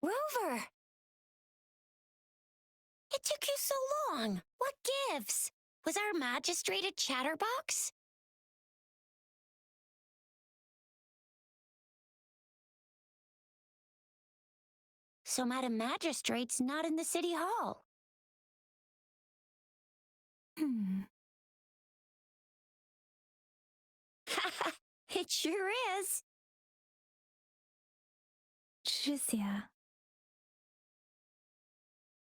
Rover! It took you so long. What gives? Was our magistrate a chatterbox? So Madam Magistrate's not in the city hall. It sure is. 知晓.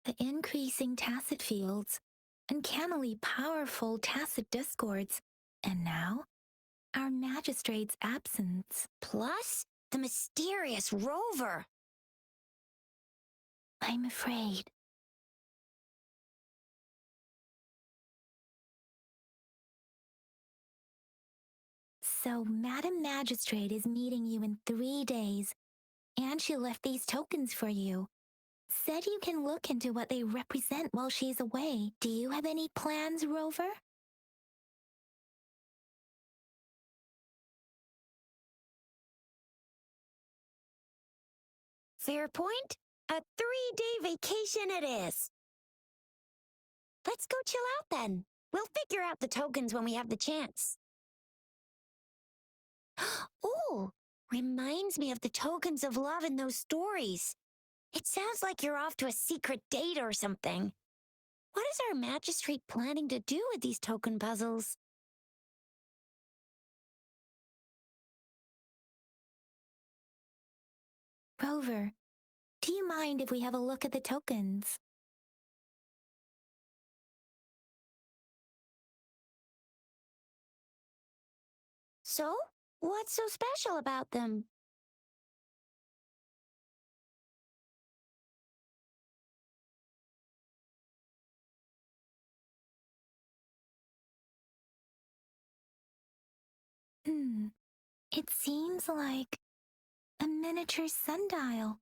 The increasing tacit fields, uncannily powerful tacit discords, and now, our magistrate's absence. Plus, the mysterious Rover. I'm afraid. So, Madam Magistrate is meeting you in 3 days, and she left these tokens for you. Said you can look into what they represent while she's away. Do you have any plans, Rover? Fair point. A 3-day vacation it is. Let's go chill out then. We'll figure out the tokens when we have the chance. Ooh, reminds me of the tokens of love in those stories. It sounds like you're off to a secret date or something. What is our magistrate planning to do with these token puzzles? Rover, do you mind if we have a look at the tokens? So, what's so special about them? It seems like a miniature sundial.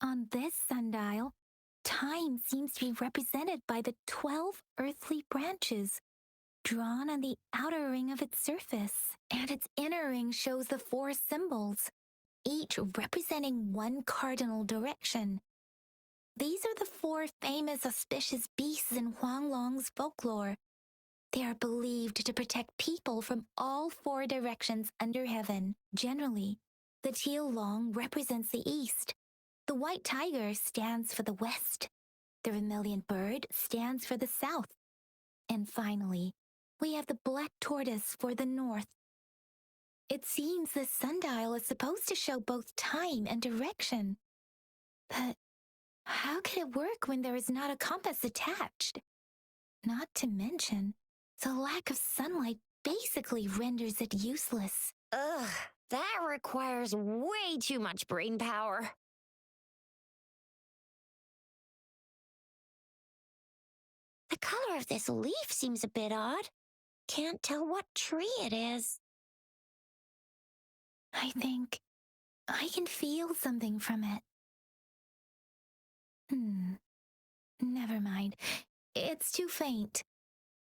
On this sundial, time seems to be represented by the 12 earthly branches drawn on the outer ring of its surface, and its inner ring shows the 4 symbols, each representing one cardinal direction. These are the 4 famous auspicious beasts in Huanglong's folklore. They are believed to protect people from all 4 directions under heaven. Generally, the teal long represents the east, the white tiger stands for the west, the vermilion bird stands for the south, and finally, we have the black tortoise for the north. It seems the sundial is supposed to show both time and direction. But how could it work when there is not a compass attached? Not to mention, the lack of sunlight basically renders it useless. Ugh, that requires way too much brain power. The color of this leaf seems a bit odd. Can't tell what tree it is. I think I can feel something from it. Never mind. It's too faint.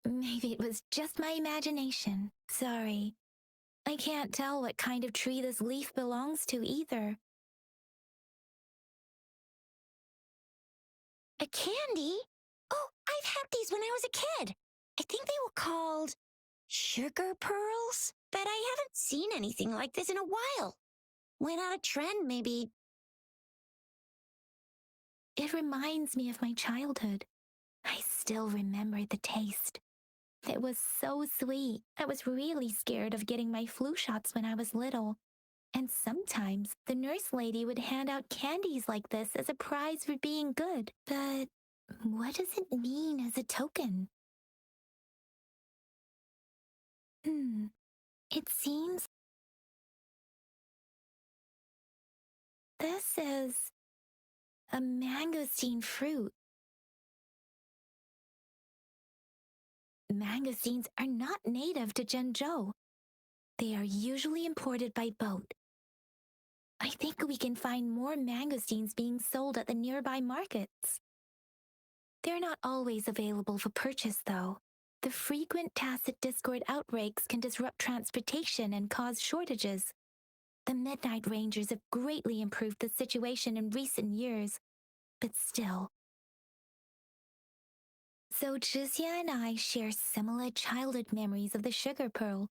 Maybe it was just my imagination. Sorry. I can't tell what kind of tree this leaf belongs to either. A candy? Oh, I've had these when I was a kid. I think they were called sugar pearls, but I haven't seen anything like this in a while. Went out of trend, maybe. It reminds me of my childhood. I still remember the taste. It was so sweet. I was really scared of getting my flu shots when I was little. And sometimes the nurse lady would hand out candies like this as a prize for being good. But what does it mean as a token? It seems this is a mangosteen fruit. Mangosteens are not native to Jinzhou. They are usually imported by boat. I think we can find more mangosteens being sold at the nearby markets. They're not always available for purchase, though. The frequent tacit discord outbreaks can disrupt transportation and cause shortages. The Midnight Rangers have greatly improved the situation in recent years, but still. So Jizya and I share similar childhood memories of the sugar pearl.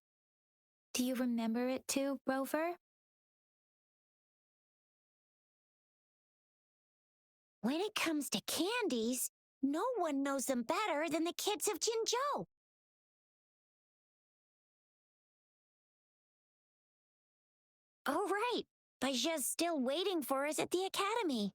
Do you remember it too, Rover? When it comes to candies, no one knows them better than the kids of Jinzhou. Oh, right. Baja's still waiting for us at the academy.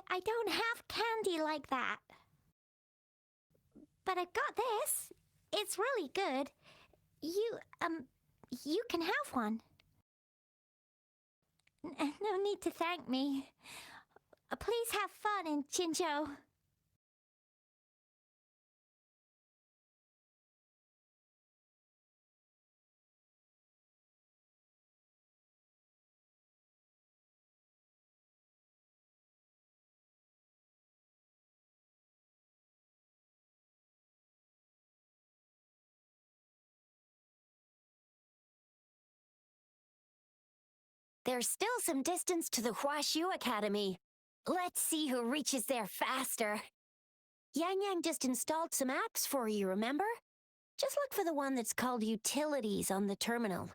I don't have candy like that. But I've got this. It's really good. You can have one. No need to thank me. Please have fun in Jinzhou. There's still some distance to the Huashu Academy. Let's see who reaches there faster. Yang Yang just installed some apps for you, remember? Just look for the one that's called Utilities on the terminal.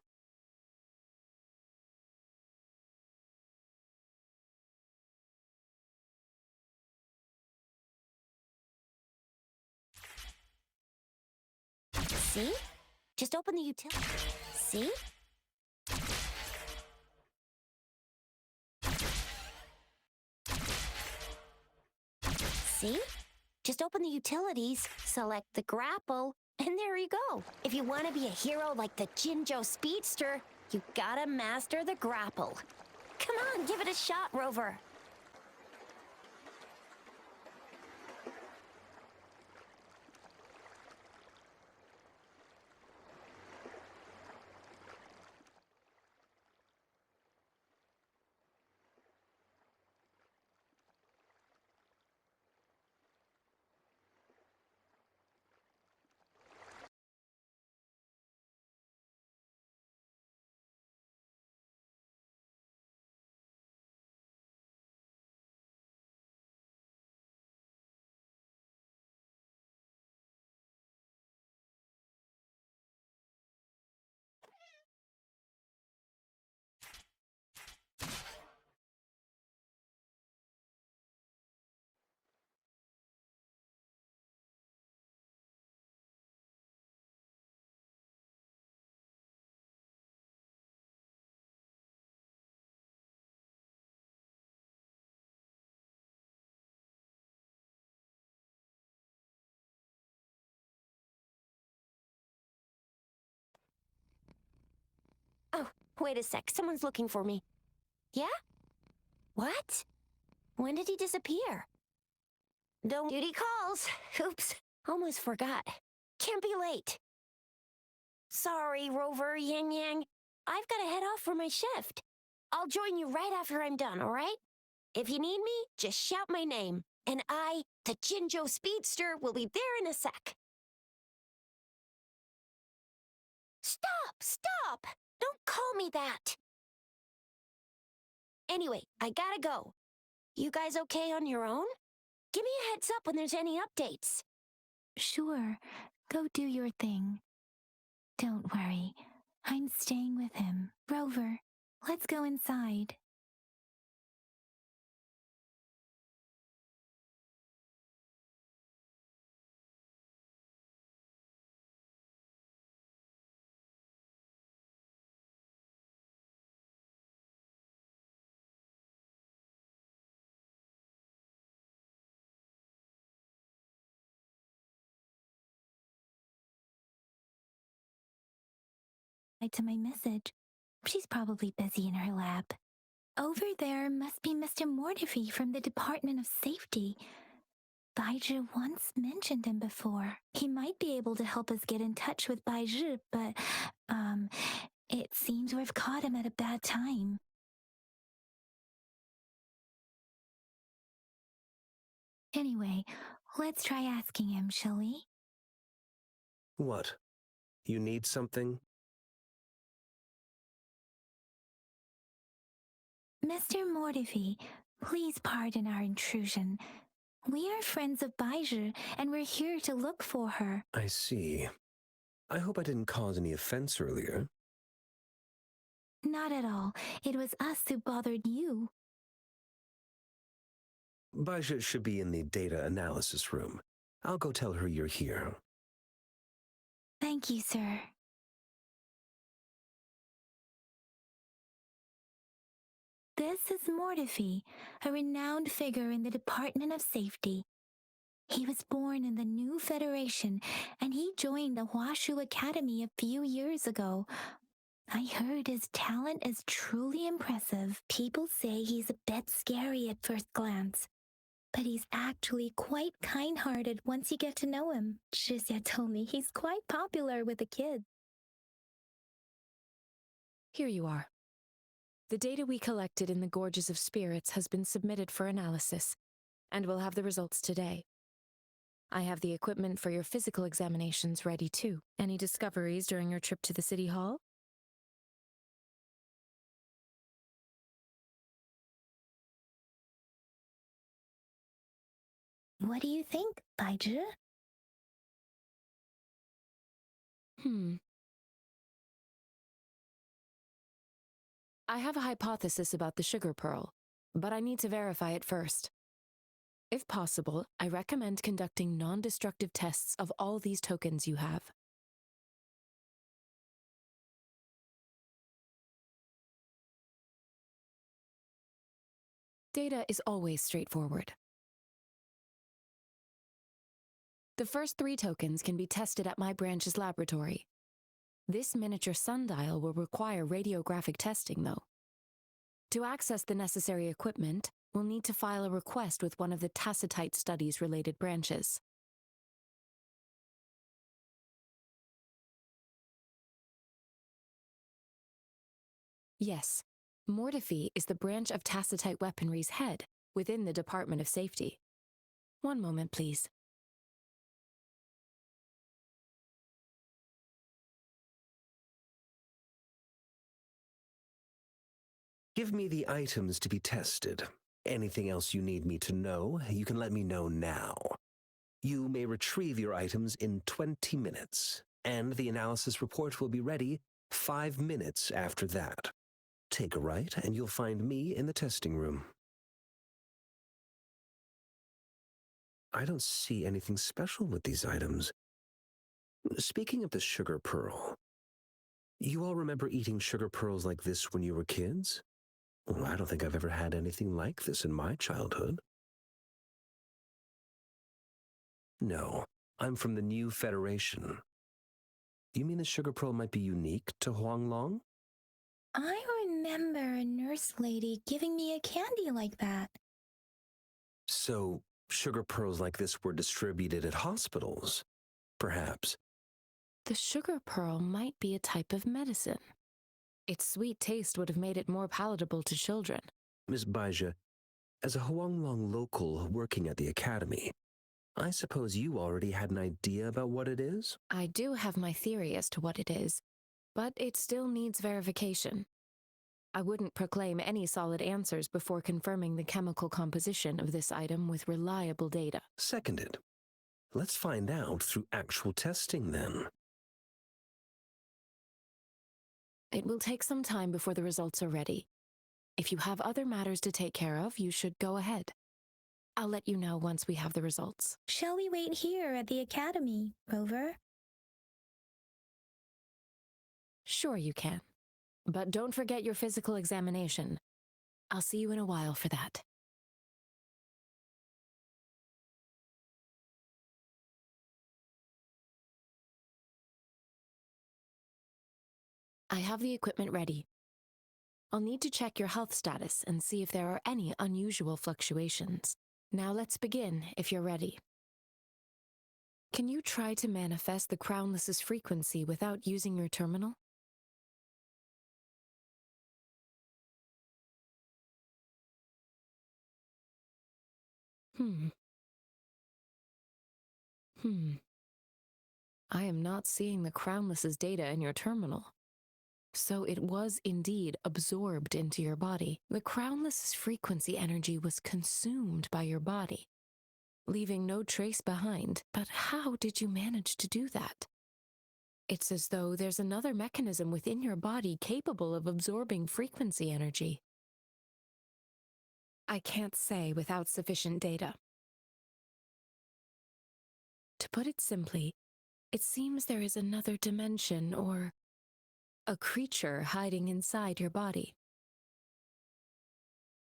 See? Just open the utility. See? See? Just open the utilities, select the grapple, and there you go. If you want to be a hero like the Jinzhou Speedster, you gotta master the grapple. Come on, give it a shot, Rover. Oh, wait a sec. Someone's looking for me. Yeah? What? When did he disappear? Don't duty calls. Oops, almost forgot. Can't be late. Sorry, Rover, Yang Yang. I've got to head off for my shift. I'll join you right after I'm done, all right? If you need me, just shout my name. And I, the Jinzhou Speedster, will be there in a sec. Stop! Don't call me that. Anyway, I gotta go. You guys okay on your own? Give me a heads up when there's any updates. Sure, go do your thing. Don't worry, I'm staying with him. Rover, let's go inside. to my message. She's probably busy in her lab. Over there must be Mr. Mortifi from the Department of Safety. Baizhi once mentioned him before. He might be able to help us get in touch with Baizhi, but, it seems we've caught him at a bad time. Anyway, let's try asking him, shall we? What? You need something? Mr. Mortifi, please pardon our intrusion. We are friends of Baizhi, and we're here to look for her. I see. I hope I didn't cause any offense earlier. Not at all. It was us who bothered you. Baizhi should be in the data analysis room. I'll go tell her you're here. Thank you, sir. This is Mortifi, a renowned figure in the Department of Safety. He was born in the new Federation, and he joined the Huashu Academy a few years ago. I heard his talent is truly impressive. People say he's a bit scary at first glance, but he's actually quite kind-hearted once you get to know him. Shizia told me he's quite popular with the kids. Here you are. The data we collected in the Gorges of Spirits has been submitted for analysis, and we'll have the results today. I have the equipment for your physical examinations ready too. Any discoveries during your trip to the City Hall? What do you think, Baizhi? I have a hypothesis about the sugar pearl, but I need to verify it first. If possible, I recommend conducting non-destructive tests of all these tokens you have. Data is always straightforward. The first 3 tokens can be tested at my branch's laboratory. This miniature sundial will require radiographic testing, though. To access the necessary equipment, we'll need to file a request with one of the Tacitite Studies-related branches. Yes, Mortifi is the branch of Tacitite weaponry's head within the Department of Safety. One moment, please. Give me the items to be tested. Anything else you need me to know, you can let me know now. You may retrieve your items in 20 minutes, and the analysis report will be ready 5 minutes after that. Take a right, and you'll find me in the testing room. I don't see anything special with these items. Speaking of the sugar pearl, you all remember eating sugar pearls like this when you were kids? Well, I don't think I've ever had anything like this in my childhood. No, I'm from the new Federation. You mean the sugar pearl might be unique to Huanglong? I remember a nurse lady giving me a candy like that. So, sugar pearls like this were distributed at hospitals, perhaps. The sugar pearl might be a type of medicine. Its sweet taste would have made it more palatable to children. Miss Baizhi, as a Huanglong local working at the academy, I suppose you already had an idea about what it is? I do have my theory as to what it is, but it still needs verification. I wouldn't proclaim any solid answers before confirming the chemical composition of this item with reliable data. Seconded. Let's find out through actual testing then. It will take some time before the results are ready. If you have other matters to take care of, you should go ahead. I'll let you know once we have the results. Shall we wait here at the academy, Rover? Sure you can. But don't forget your physical examination. I'll see you in a while for that. I have the equipment ready. I'll need to check your health status and see if there are any unusual fluctuations. Now let's begin, if you're ready. Can you try to manifest the crownless's frequency without using your terminal? I am not seeing the crownless's data in your terminal. So it was indeed absorbed into your body. The crownless's frequency energy was consumed by your body, leaving no trace behind. But how did you manage to do that? It's as though there's another mechanism within your body capable of absorbing frequency energy. I can't say without sufficient data. To put it simply, it seems there is another dimension or a creature hiding inside your body.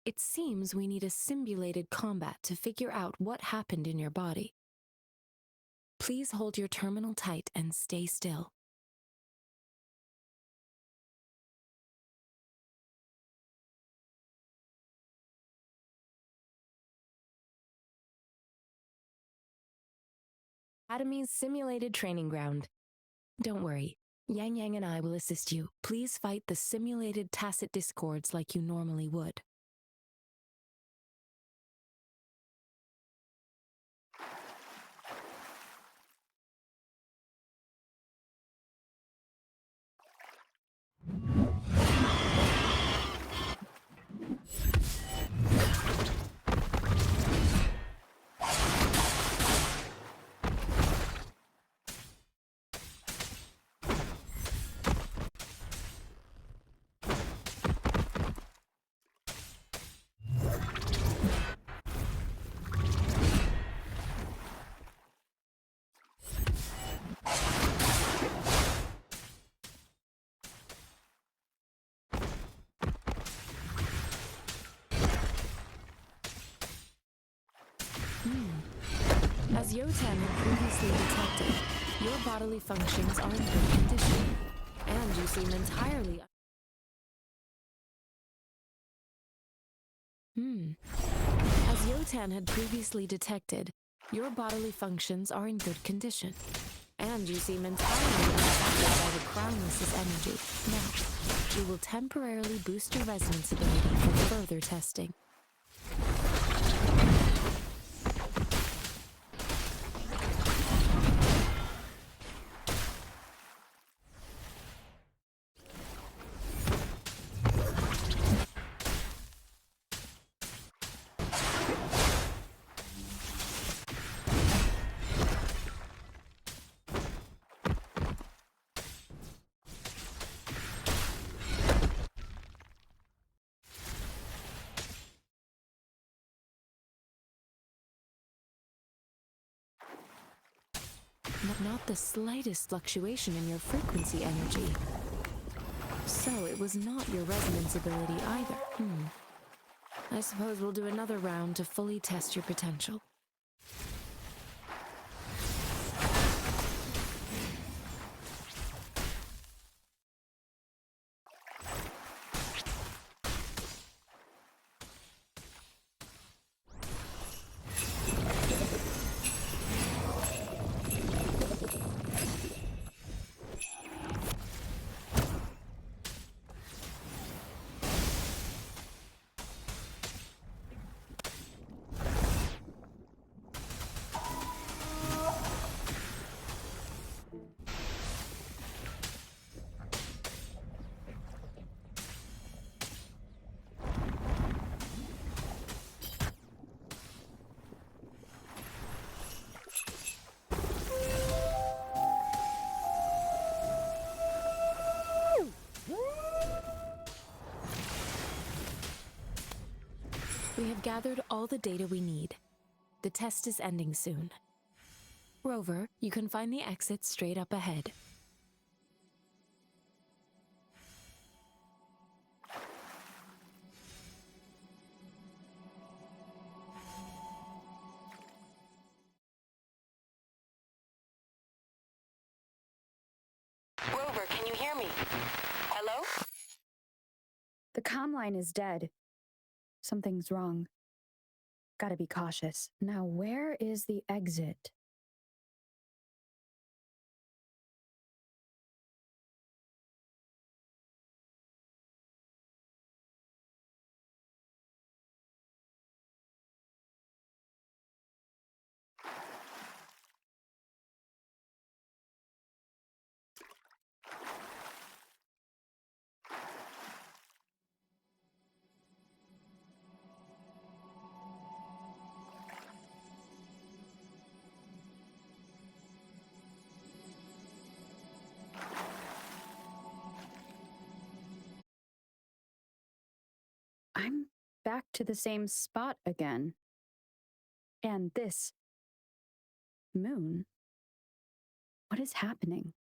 It seems we need a simulated combat to figure out what happened in your body. Please hold your terminal tight and stay still. Academy's simulated training ground. Don't worry, Yang Yang and I will assist you. Please fight the simulated tacit discords like you normally would. As Yotan had previously detected, your bodily functions are in good condition, and you seem entirely... As Yotan had previously detected, your bodily functions are in good condition, and you seem entirely unaffected by the crownless's energy. Now, we will temporarily boost your resonance ability for further testing. Not the slightest fluctuation in your frequency energy. So it was not your resonance ability either. I suppose we'll do another round to fully test your potential. We have gathered all the data we need. The test is ending soon. Rover, you can find the exit straight up ahead. Rover, can you hear me? The comm line is dead. Something's wrong. Gotta be cautious. Now, where is the exit? I'm back to the same spot again. And this moon. What is happening?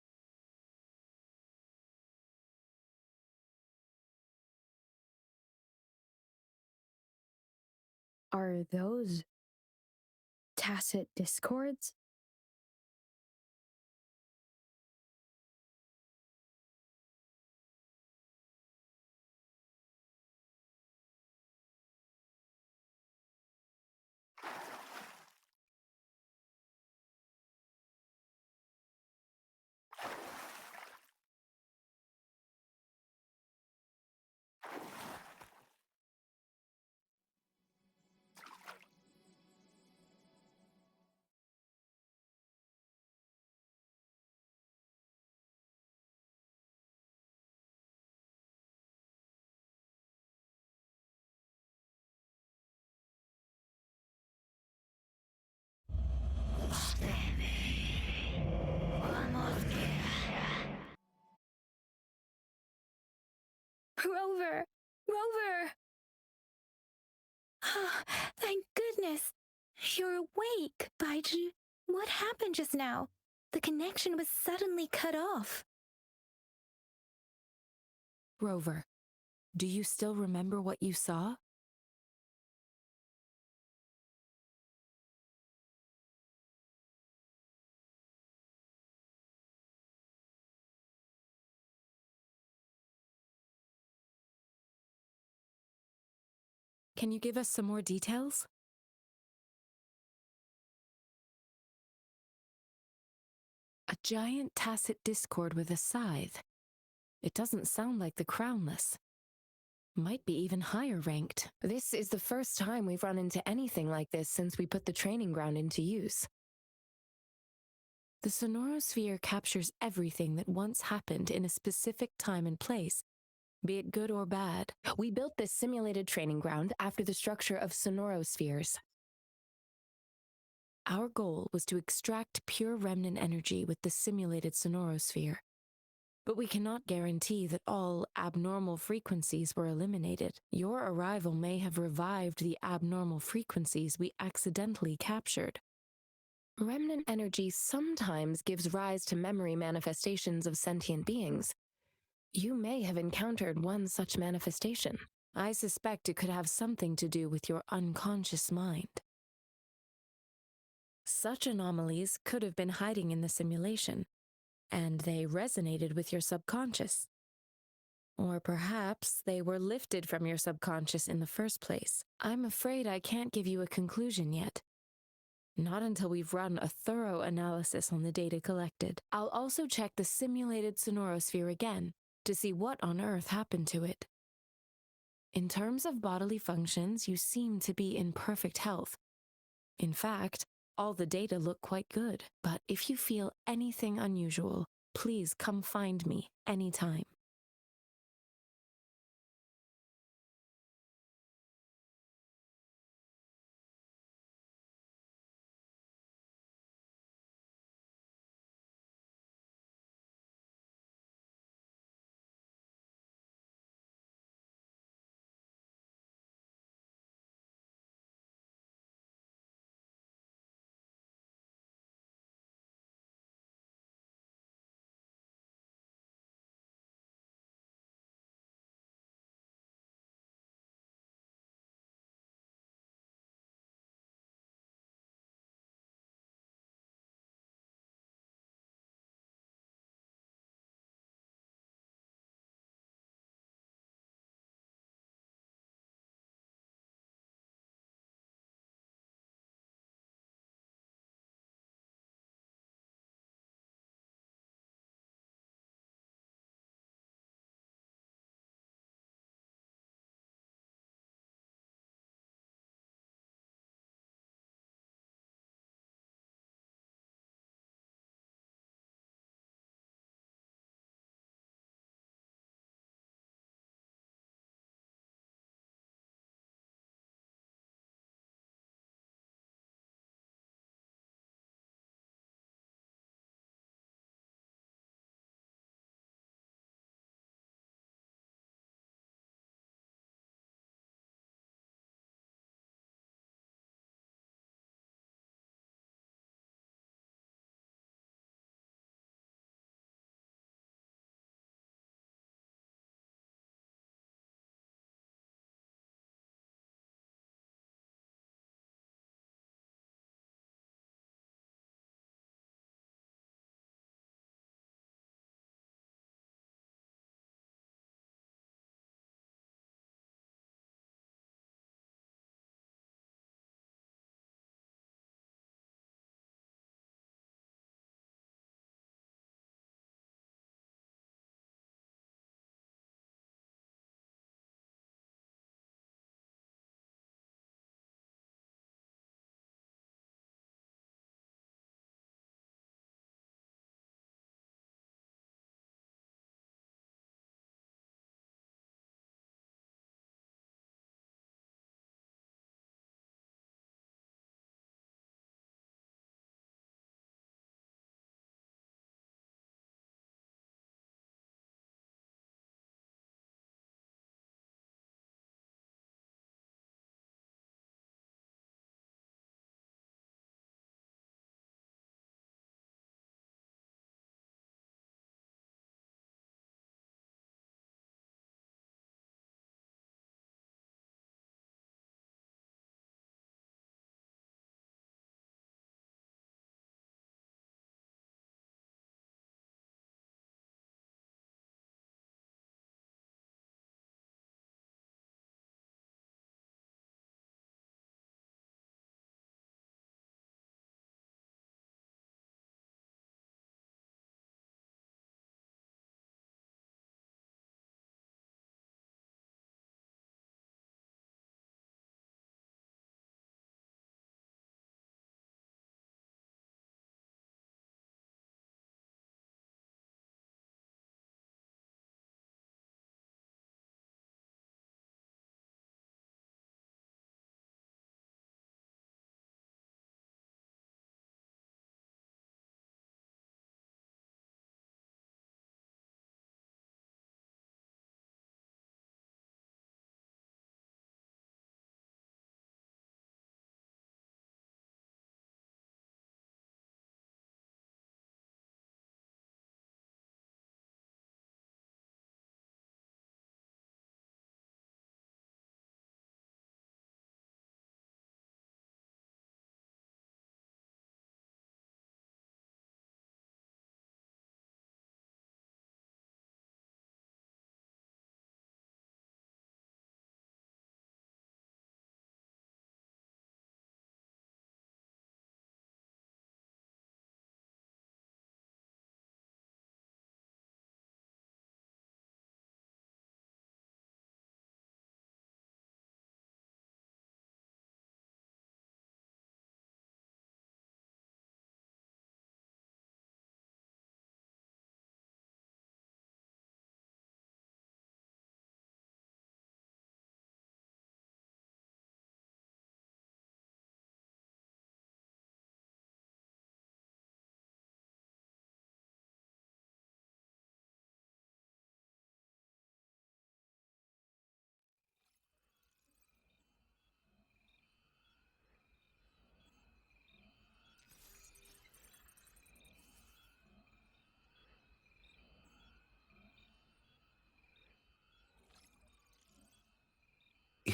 Are those tacit discords? Rover! Rover! Ah, thank goodness. You're awake, Baiju. What happened just now? The connection was suddenly cut off. Rover, do you still remember what you saw? Can you give us some more details? A giant tacit discord with a scythe. It doesn't sound like the crownless. Might be even higher ranked. This is the first time we've run into anything like this since we put the training ground into use. The sonorosphere captures everything that once happened in a specific time and place, be it good or bad. We built this simulated training ground after the structure of sonorospheres. Our goal was to extract pure remnant energy with the simulated sonorosphere. But we cannot guarantee that all abnormal frequencies were eliminated. Your arrival may have revived the abnormal frequencies we accidentally captured. Remnant energy sometimes gives rise to memory manifestations of sentient beings. You may have encountered one such manifestation. I suspect it could have something to do with your unconscious mind. Such anomalies could have been hiding in the simulation, and they resonated with your subconscious. Or perhaps they were lifted from your subconscious in the first place. I'm afraid I can't give you a conclusion yet. Not until we've run a thorough analysis on the data collected. I'll also check the simulated sonorosphere again to see what on earth happened to it. In terms of bodily functions, you seem to be in perfect health. In fact, all the data look quite good. But if you feel anything unusual, please come find me anytime.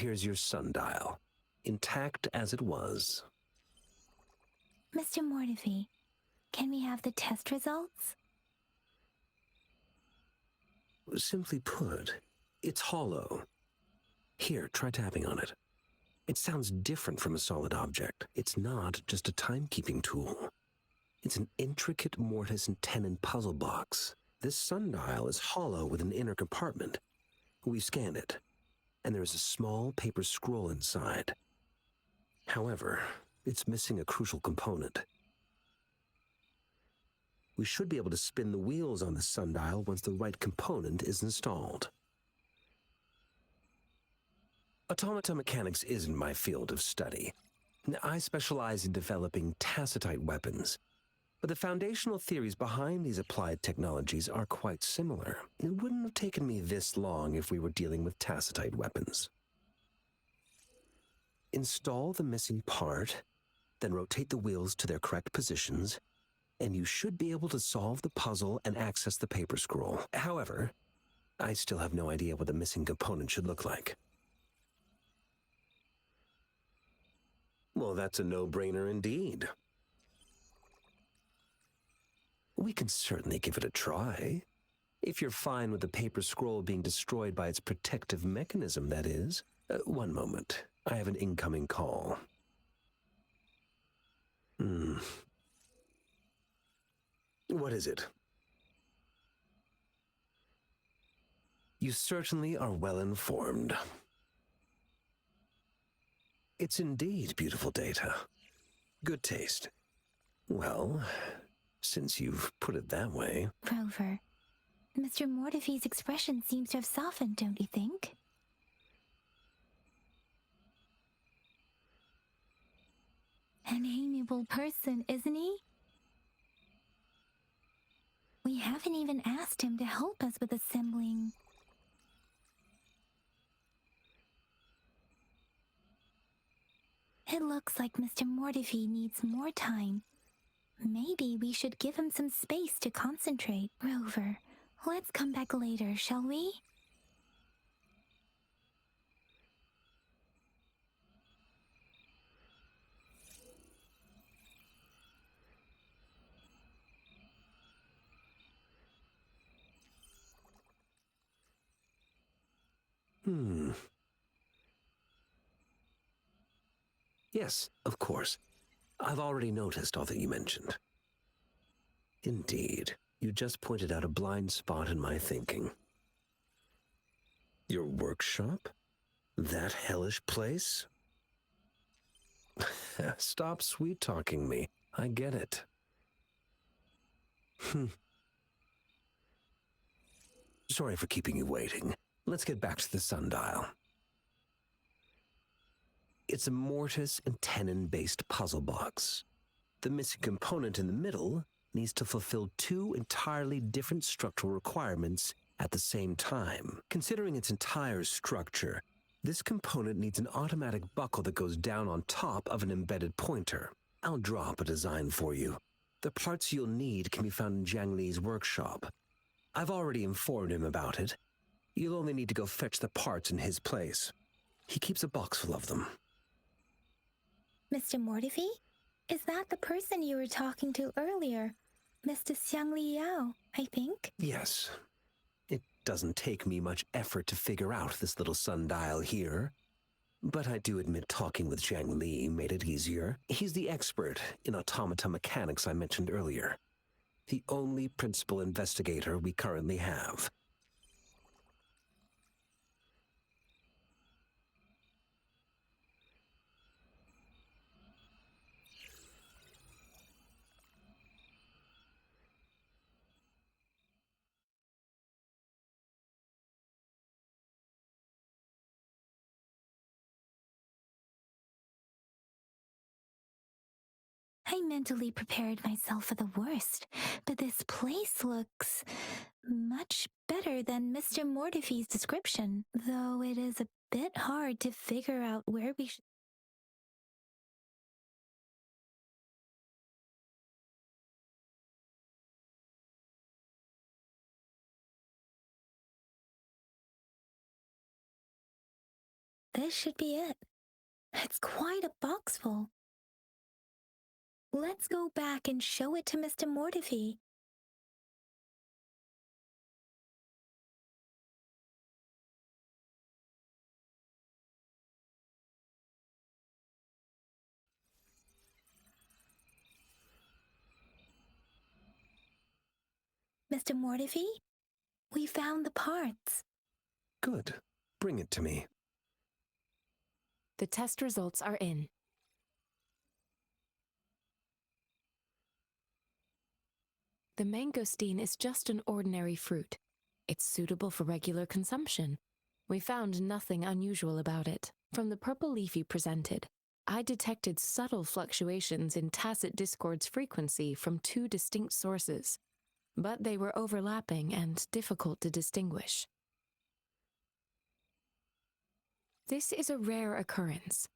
Here's your sundial, intact as it was. Mr. Mortivy, can we have the test results? Simply put, it's hollow. Here, try tapping on it. It sounds different from a solid object. It's not just a timekeeping tool. It's an intricate mortise and tenon puzzle box. This sundial is hollow with an inner compartment. We scanned it, and there is a small paper scroll inside. However, it's missing a crucial component. We should be able to spin the wheels on the sundial once the right component is installed. Automata mechanics isn't my field of study. I specialize in developing tacitite weapons, but the foundational theories behind these applied technologies are quite similar. It wouldn't have taken me this long if we were dealing with tacitite weapons. Install the missing part, then rotate the wheels to their correct positions, and you should be able to solve the puzzle and access the paper scroll. However, I still have no idea what the missing component should look like. Well, that's a no-brainer indeed. We can certainly give it a try. If you're fine with the paper scroll being destroyed by its protective mechanism, that is. One moment. I have an incoming call. What is it? You certainly are well informed. It's indeed beautiful data. Good taste. Well, since you've put it that way... Rover, Mr. Mortivy's expression seems to have softened, don't you think? An amiable person, isn't he? We haven't even asked him to help us with assembling. It looks like Mr. Mortivy needs more time. Maybe we should give him some space to concentrate. Rover, let's come back later, shall we? Yes, of course. I've already noticed all that you mentioned. Indeed, you just pointed out a blind spot in my thinking. Your workshop? That hellish place? Stop sweet-talking me. I get it. Sorry for keeping you waiting. Let's get back to the sundial. It's a mortise and tenon-based puzzle box. The missing component in the middle needs to fulfill two entirely different structural requirements at the same time. Considering its entire structure, this component needs an automatic buckle that goes down on top of an embedded pointer. I'll draw up a design for you. The parts you'll need can be found in Jiang Li's workshop. I've already informed him about it. You'll only need to go fetch the parts in his place. He keeps a box full of them. Mr. Mortivy? Is that the person you were talking to earlier? Mr. Xiang Liao, I think? Yes. It doesn't take me much effort to figure out this little sundial here. But I do admit talking with Jiang Li made it easier. He's the expert in automata mechanics I mentioned earlier. The only principal investigator we currently have. I mentally prepared myself for the worst, but this place looks much better than Mr. Mortivy's description, though it is a bit hard to figure out where we should. this should be it. It's quite a box full. Let's go back and show it to Mr. Mortifi. Mr. Mortifi, we found the parts. Good. Bring it to me. The test results are in. The mangosteen is just an ordinary fruit. It's suitable for regular consumption. We found nothing unusual about it. From the purple leaf you presented, I detected subtle fluctuations in tacit discord's frequency from two distinct sources, but they were overlapping and difficult to distinguish. This is a rare occurrence.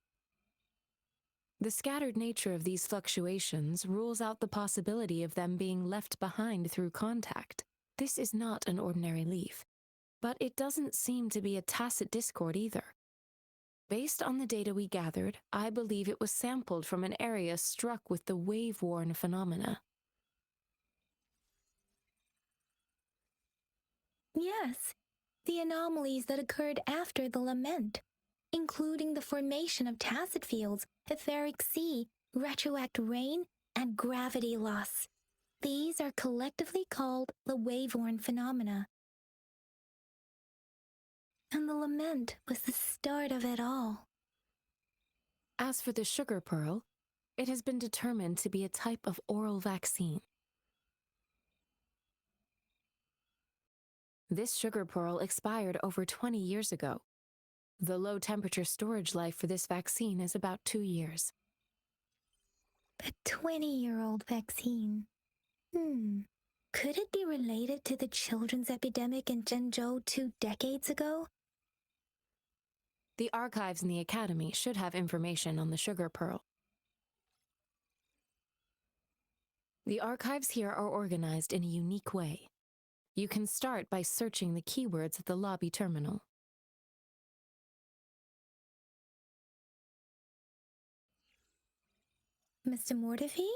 The scattered nature of these fluctuations rules out the possibility of them being left behind through contact. This is not an ordinary leaf, but it doesn't seem to be a tacit discord either. Based on the data we gathered, I believe it was sampled from an area struck with the wave-worn phenomena. Yes, the anomalies that occurred after the lament, including the formation of tacit fields, etheric sea, retroact rain, and gravity loss. These are collectively called the wave-worn phenomena. And the lament was the start of it all. As for the sugar pearl, it has been determined to be a type of oral vaccine. This sugar pearl expired over 20 years ago. The low-temperature storage life for this vaccine is about 2 years. A 20-year-old vaccine. Could it be related to the children's epidemic in Jinzhou 2 decades ago? The archives in the Academy should have information on the sugar pearl. The archives here are organized in a unique way. You can start by searching the keywords at the lobby terminal. Mr. Mortifi?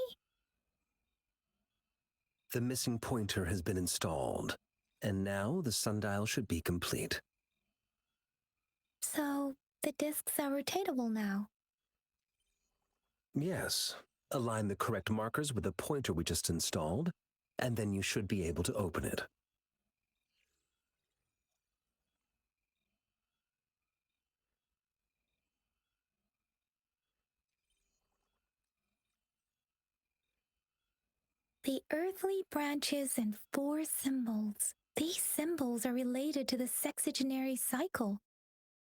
The missing pointer has been installed, and now the sundial should be complete. So, the discs are rotatable now. Yes. Align the correct markers with the pointer we just installed, and then you should be able to open it. The earthly branches and 4 symbols. These symbols are related to the sexagenary cycle.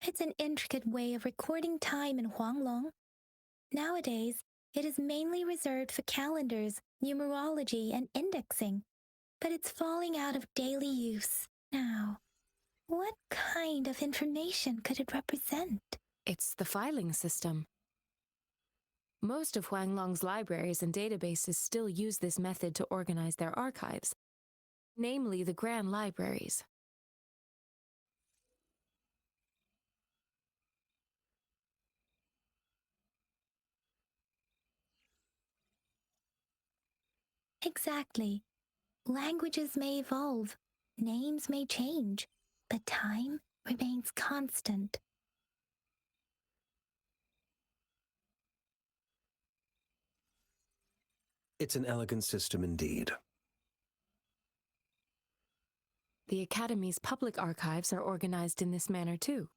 It's an intricate way of recording time in Huanglong. Nowadays, it is mainly reserved for calendars, numerology, and indexing, but it's falling out of daily use. Now, what kind of information could it represent? It's the filing system. Most of Huanglong's libraries and databases still use this method to organize their archives, namely the Grand Libraries. Exactly. Languages may evolve, names may change, but time remains constant. It's an elegant system indeed. The Academy's public archives are organized in this manner too.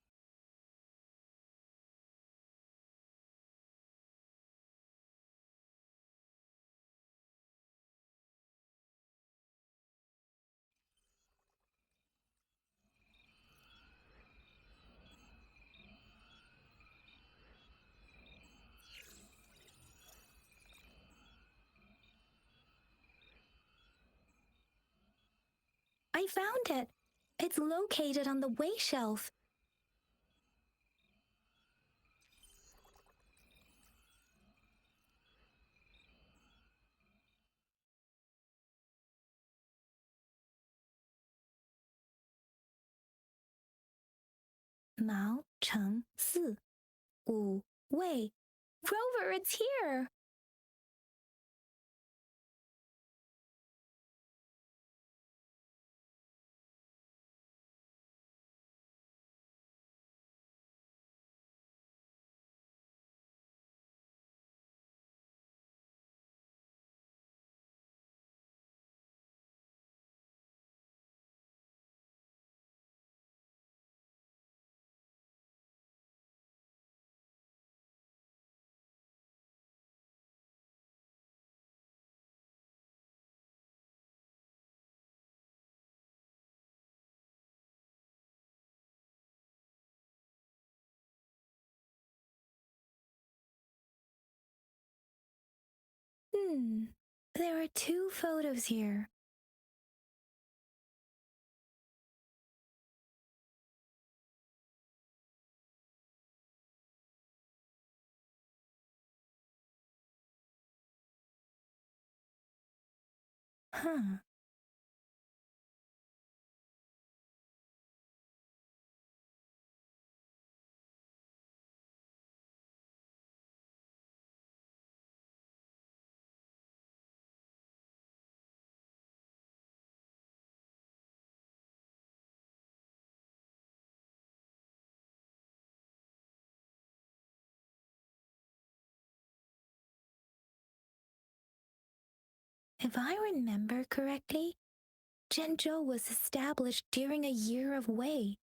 I found it. It's located on the way shelf. Mao, 成四五位. Rover, it's here! There are 2 photos here. Huh. If I remember correctly, Jinzhou was established during a year of Wei,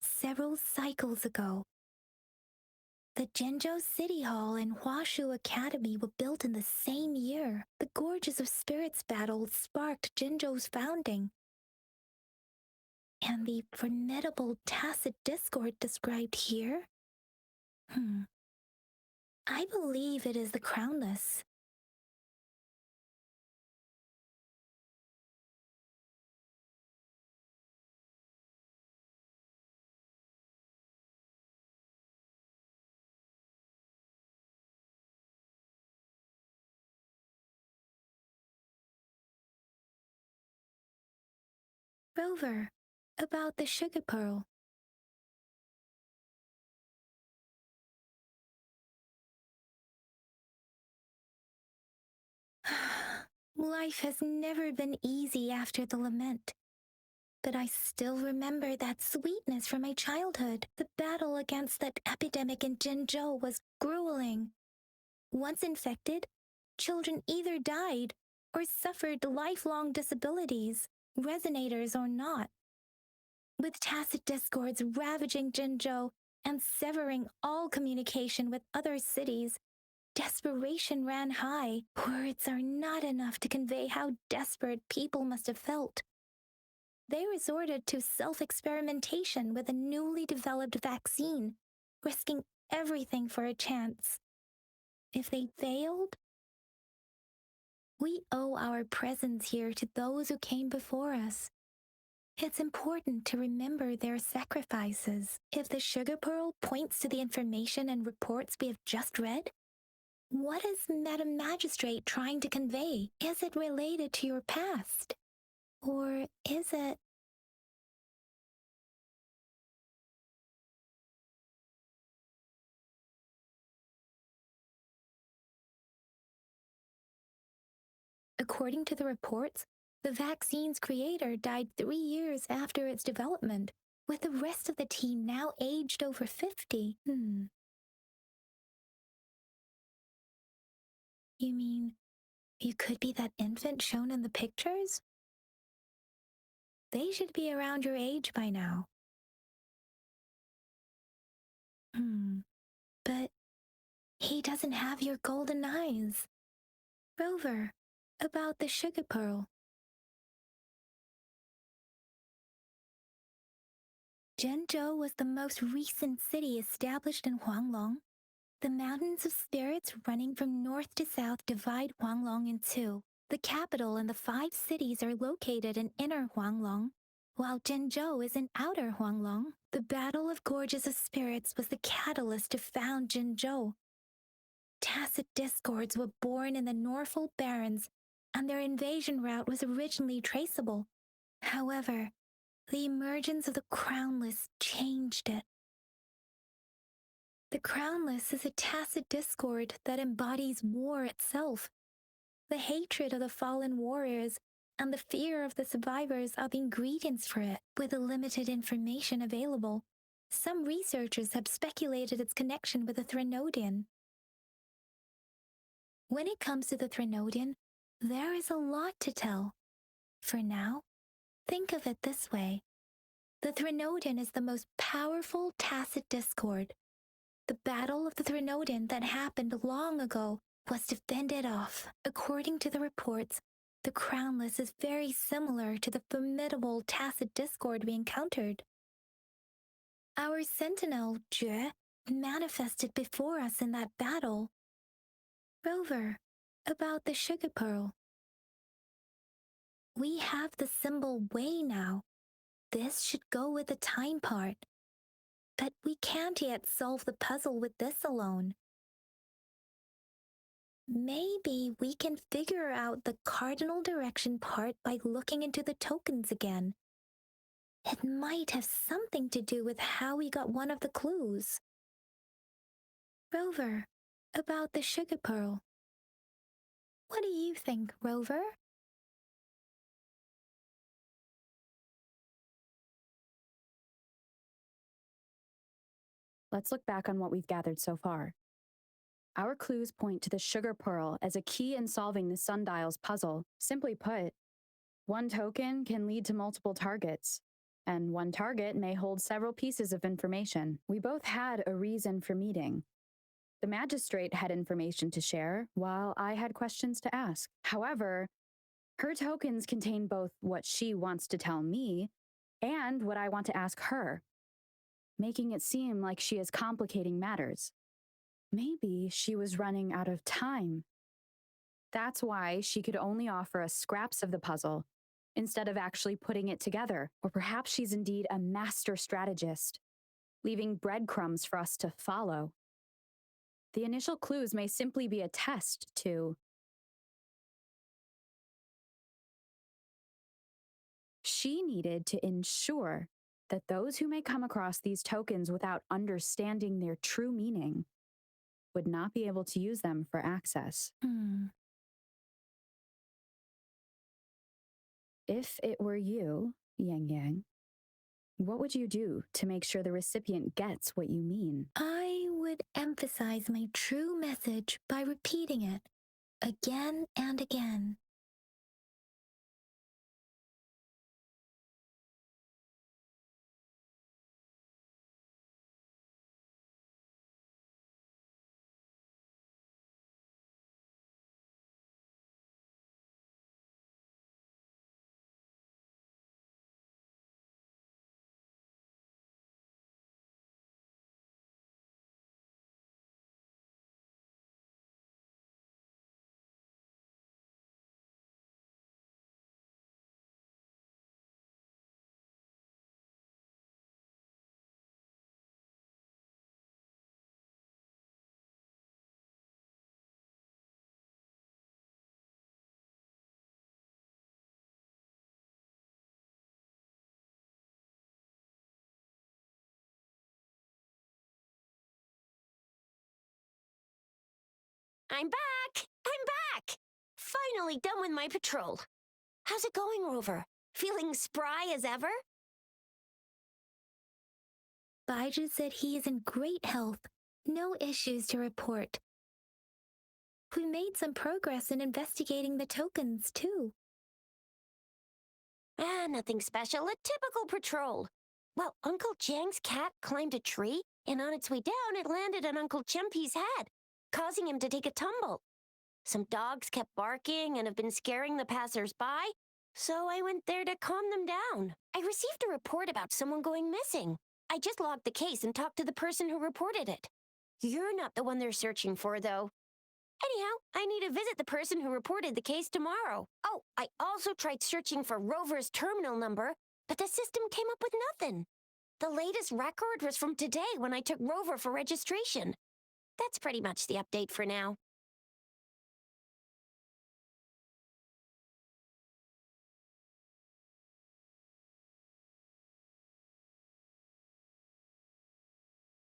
several cycles ago. The Jinzhou City Hall and Huashu Academy were built in the same year. The Gorges of Spirits battle sparked Jinzhou's founding. And the formidable tacit discord described here? I believe it is the Crownless. Rover, about the sugar pearl. Life has never been easy after the lament. But I still remember that sweetness from my childhood. The battle against that epidemic in Jinzhou was grueling. Once infected, children either died or suffered lifelong disabilities, resonators or not. With tacit discords ravaging Jinzhou and severing all communication with other cities, desperation ran high. Words are not enough to convey how desperate people must have felt. They resorted to self-experimentation with a newly developed vaccine, risking everything for a chance. If they failed, we owe our presence here to those who came before us. It's important to remember their sacrifices. If the sugar pearl points to the information and reports we have just read, what is Madam Magistrate trying to convey? Is it related to your past? Or is it... According to the reports, the vaccine's creator died 3 years after its development, with the rest of the team now aged over 50. You mean you could be that infant shown in the pictures? They should be around your age by now. But he doesn't have your golden eyes. Rover, about the sugar pearl. Jinzhou was the most recent city established in Huanglong. The mountains of spirits running from north to south divide Huanglong in two. The capital and the 5 cities are located in inner Huanglong, while Jinzhou is in outer Huanglong. The Battle of Gorges of Spirits was the catalyst to found Jinzhou. Tacit discords were born in the Norfolk Barrens, and their invasion route was originally traceable. However, the emergence of the Crownless changed it. The crownless is a tacit discord that embodies war itself. The hatred of the fallen warriors and the fear of the survivors are the ingredients for it. With the limited information available, some researchers have speculated its connection with the Threnodian. When it comes to the Threnodian, there is a lot to tell. For now, think of it this way. The Threnodian is the most powerful tacit discord. The Battle of the Threnodian that happened long ago was defended off. According to the reports, the Crownless is very similar to the formidable tacit discord we encountered. Our sentinel, Jue, manifested before us in that battle. Rover, about the sugar pearl. We have the symbol way now. This should go with the time part. But we can't yet solve the puzzle with this alone. Maybe we can figure out the cardinal direction part by looking into the tokens again. It might have something to do with how we got one of the clues. Rover, about the sugar pearl. What do you think, Rover? Let's look back on what we've gathered so far. Our clues point to the sugar pearl as a key in solving the sundial's puzzle. Simply put, one token can lead to multiple targets, and one target may hold several pieces of information. We both had a reason for meeting. The magistrate had information to share, while I had questions to ask. However, her tokens contain both what she wants to tell me and what I want to ask her, making it seem like she is complicating matters. Maybe she was running out of time. That's why she could only offer us scraps of the puzzle, instead of actually putting it together. Or perhaps she's indeed a master strategist, leaving breadcrumbs for us to follow. The initial clues may simply be a test to... She needed to ensure that those who may come across these tokens without understanding their true meaning would not be able to use them for access. If it were you, Yang Yang, what would you do to make sure the recipient gets what you mean? I would emphasize my true message by repeating it again and again. I'm back! I'm back! Finally done with my patrol. How's it going, Rover? Feeling spry as ever? Baiju said he is in great health, no issues to report. We made some progress in investigating the tokens, too. Nothing special, a typical patrol. Well, Uncle Jiang's cat climbed a tree, and on its way down, it landed on Uncle Chempi's head, causing him to take a tumble. Some dogs kept barking and have been scaring the passers-by, so I went there to calm them down. I received a report about someone going missing. I just logged the case and talked to the person who reported it. You're not the one they're searching for, though. Anyhow, I need to visit the person who reported the case tomorrow. Oh, I also tried searching for Rover's terminal number, but the system came up with nothing. The latest record was from today when I took Rover for registration. That's pretty much the update for now.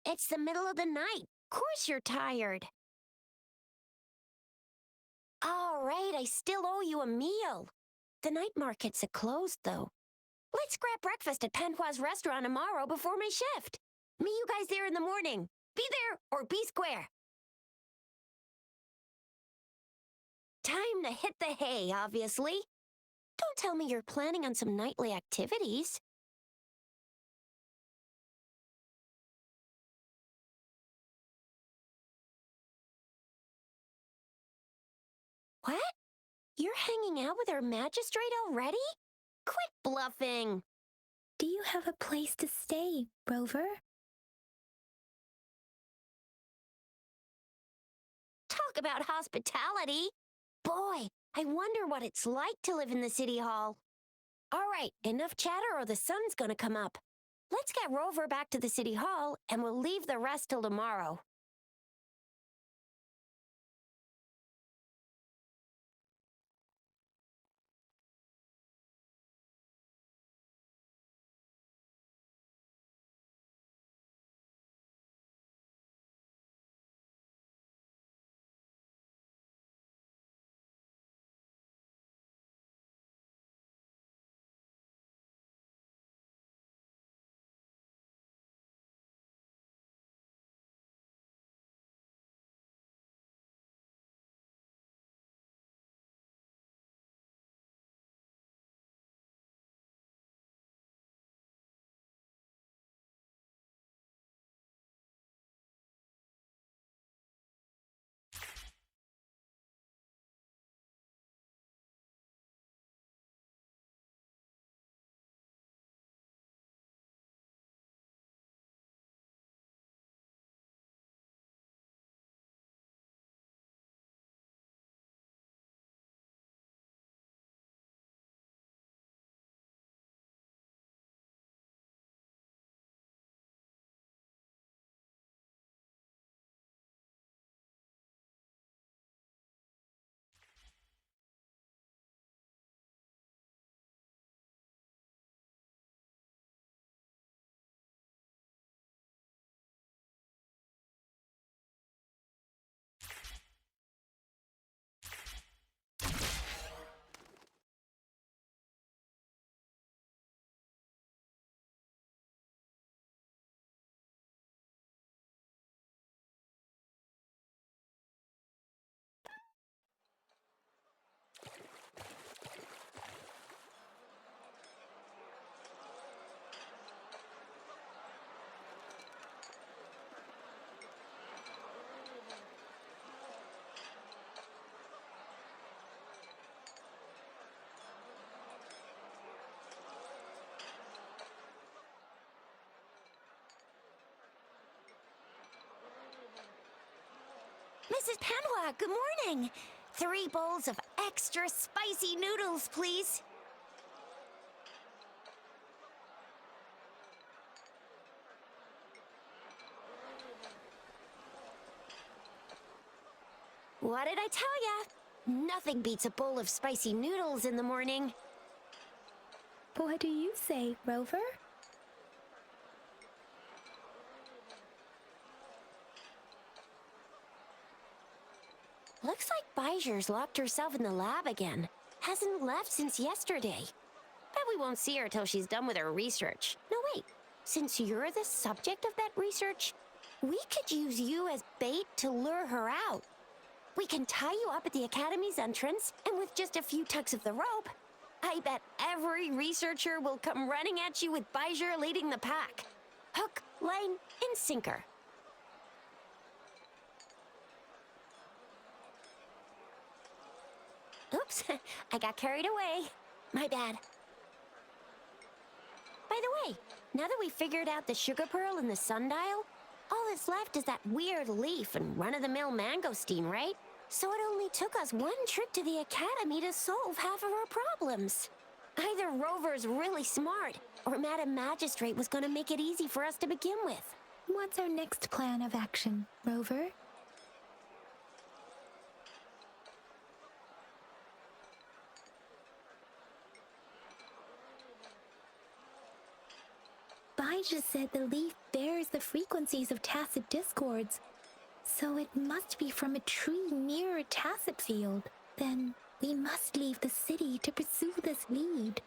It's the middle of the night. course you're tired. All right, I still owe you a meal. The night markets are closed, though. Let's grab breakfast at Panhua's restaurant tomorrow before my shift. Meet you guys there in the morning. Be there or be square. Time to hit the hay, obviously. Don't tell me you're planning on some nightly activities. What? You're hanging out with our magistrate already? Quit bluffing. Do you have a place to stay, Rover? Talk about hospitality. Boy, I wonder what it's like to live in the city hall. All right, enough chatter or the sun's gonna come up. Let's get Rover back to the city hall and we'll leave the rest till tomorrow. Mrs. Panhua, good morning. 3 bowls of extra spicy noodles, please. What did I tell ya? Nothing beats a bowl of spicy noodles in the morning. What do you say, Rover? Looks like Bijou's locked herself in the lab again. Hasn't left since yesterday. Bet we won't see her till she's done with her research. No, wait. Since you're the subject of that research, we could use you as bait to lure her out. We can tie you up at the Academy's entrance, and with just a few tugs of the rope, I bet every researcher will come running at you with Bijou leading the pack. Hook, line, and sinker. Oops, I got carried away. My bad. By the way, now that we figured out the sugar pearl and the sundial, all that's left is that weird leaf and run-of-the-mill mangosteen, right? So it only took us 1 trip to the Academy to solve half of our problems. Either Rover's really smart, or Madam Magistrate was gonna make it easy for us to begin with. What's our next plan of action, Rover? Bijou said the leaf bears the frequencies of tacit discords, So it must be from a tree near a tacit field. Then we must leave the city to pursue this lead.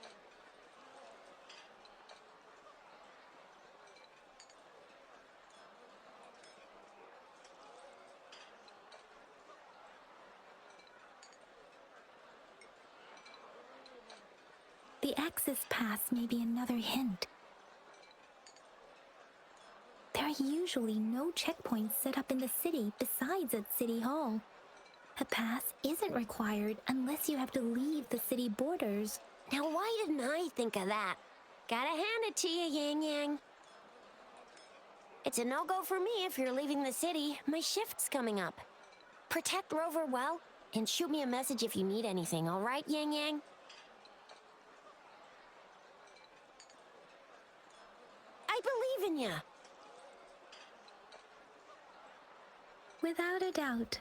The access pass may be another hint. There are usually no checkpoints set up in the city besides at City Hall. A pass isn't required unless you have to leave the city borders. Now, why didn't I think of that? Gotta hand it to you, Yang Yang. It's a no-go for me if you're leaving the city. My shift's coming up. Protect Rover well, and shoot me a message if you need anything, all right, Yang Yang? I believe in you. Without a doubt.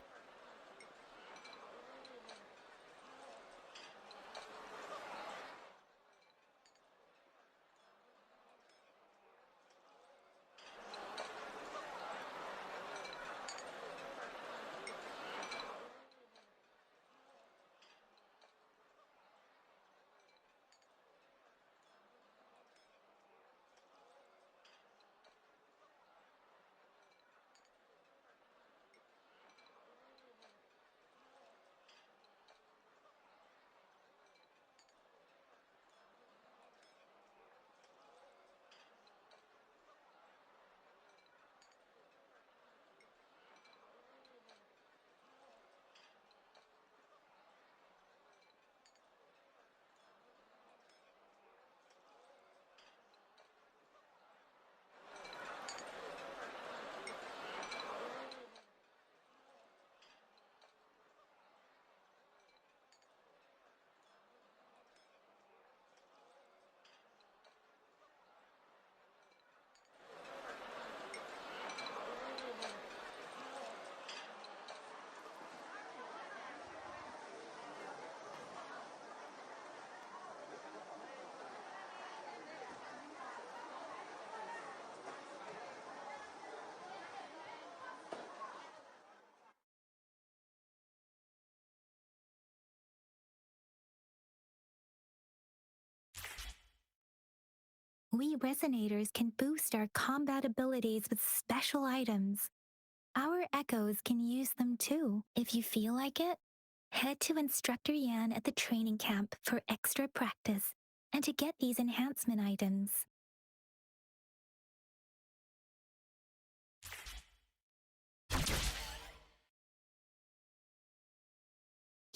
We resonators can boost our combat abilities with special items. Our echoes can use them too. If you feel like it, head to Instructor Yan at the training camp for extra practice and to get these enhancement items.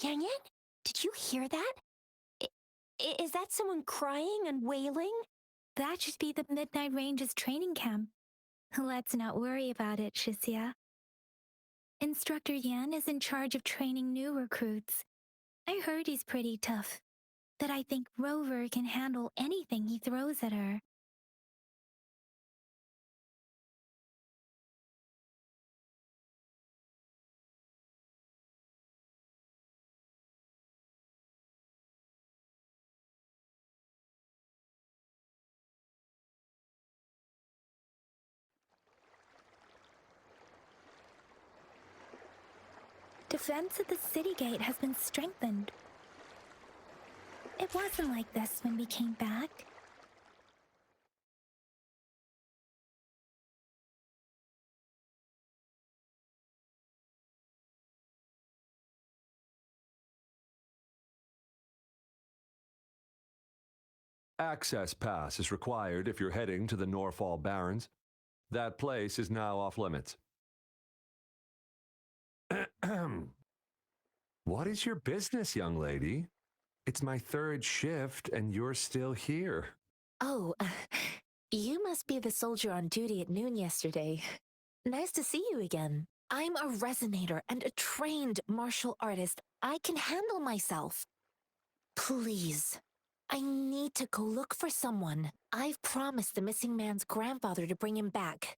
Yang Yang, did you hear that? Is that someone crying and wailing? That should be the Midnight Ranges training camp. Let's not worry about it, Shixia. Instructor Yan is in charge of training new recruits. I heard he's pretty tough, but I think Rover can handle anything he throws at her. Defense at the city gate has been strengthened. It wasn't like this when we came back. Access pass is required if you're heading to the Norfall Barrens. That place is now off limits. What is your business, young lady? It's my third shift and you're still here. Oh, you must be the soldier on duty at noon yesterday. Nice to see you again. I'm a resonator and a trained martial artist. I can handle myself. Please, I need to go look for someone. I've promised the missing man's grandfather to bring him back.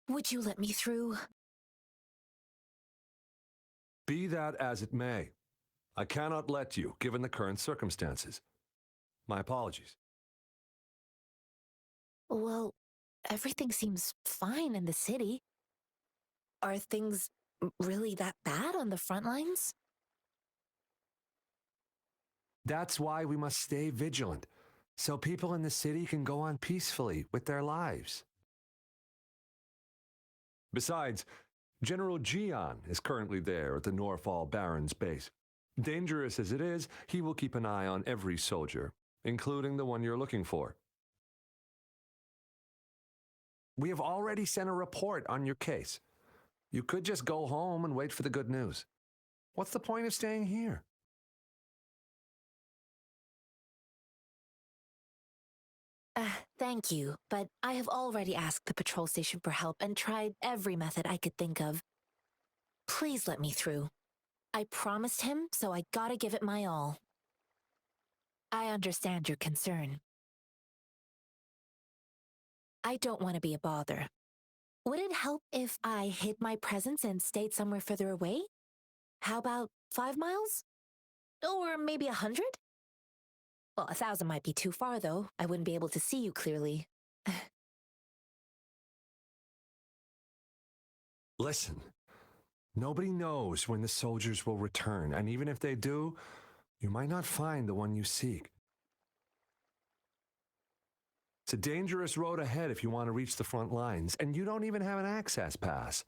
Would you let me through? Be that as it may, I cannot let you, given the current circumstances. My apologies. Well, everything seems fine in the city. Are things really that bad on the front lines? That's why we must stay vigilant, so people in the city can go on peacefully with their lives. Besides, General Jian is currently there at the Norfall Baron's base. Dangerous as it is, he will keep an eye on every soldier, including the one you're looking for. We have already sent a report on your case. You could just go home and wait for the good news. What's the point of staying here? Thank you, but I have already asked the patrol station for help and tried every method I could think of. Please let me through. I promised him, so I gotta give it my all. I understand your concern. I don't want to be a bother. Would it help if I hid my presence and stayed somewhere further away? How about 5 miles? Or maybe 100? Well, 1,000 might be too far, though. I wouldn't be able to see you clearly. Listen, nobody knows when the soldiers will return, and even if they do, you might not find the one you seek. It's a dangerous road ahead if you want to reach the front lines, and you don't even have an access pass.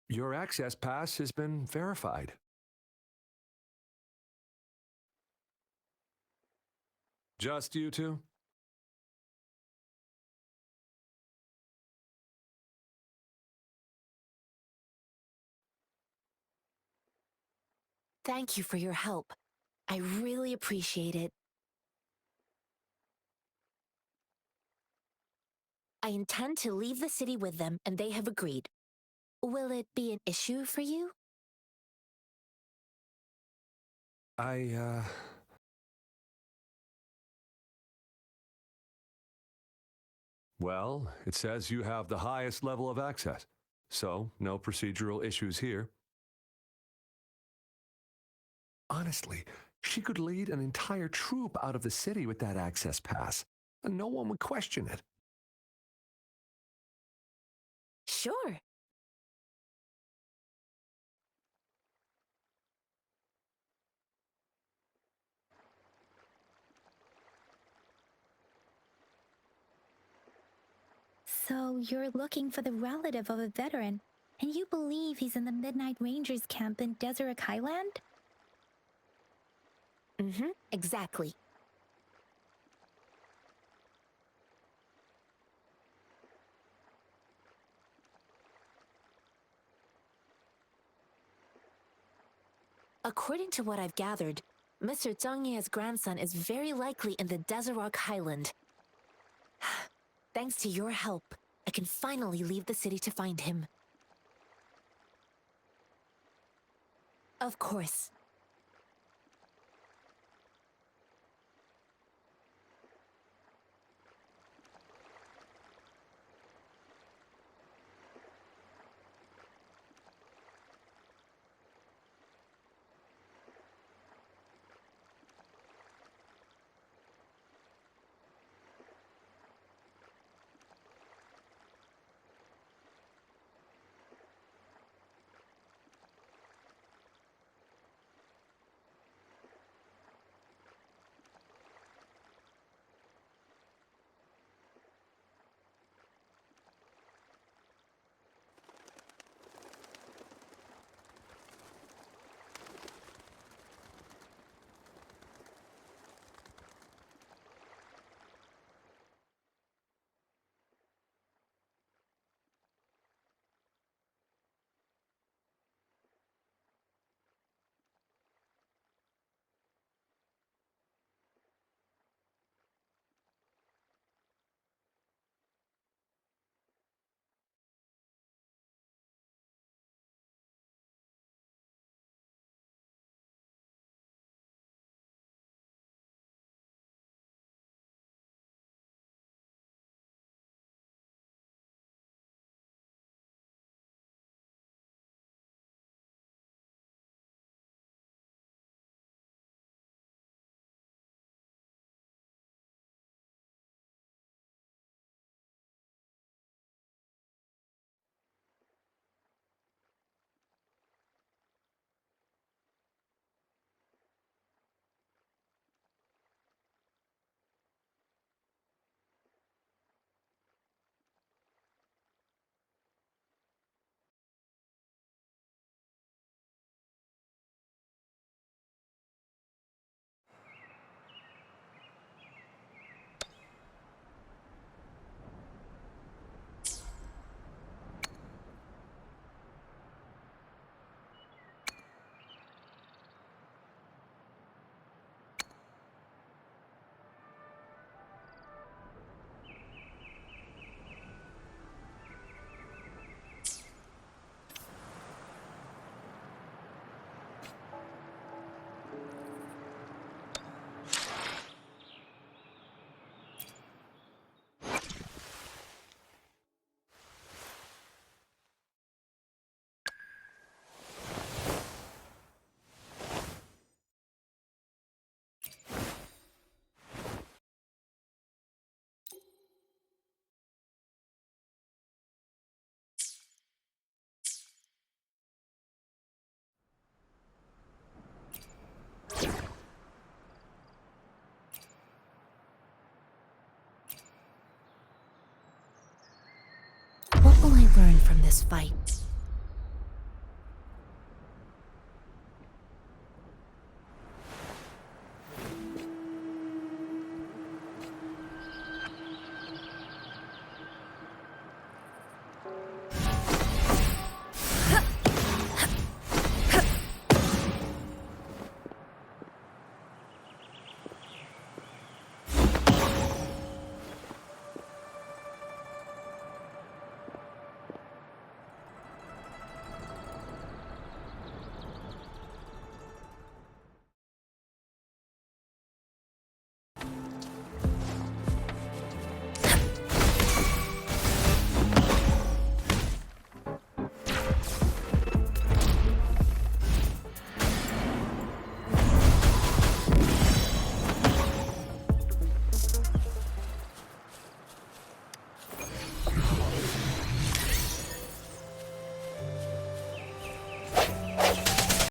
Your access pass has been verified. Just you two? Thank you for your help. I really appreciate it. I intend to leave the city with them, and they have agreed. Will it be an issue for you? Well, it says you have the highest level of access, so no procedural issues here. Honestly, she could lead an entire troop out of the city with that access pass, and no one would question it. Sure. So you're looking for the relative of a veteran, and you believe he's in the Midnight Rangers camp in Deseret Highland? Exactly. According to what I've gathered, Mr. Zhangye's grandson is very likely in the Deseret Highland. Thanks to your help, I can finally leave the city to find him. Of course. from this fight.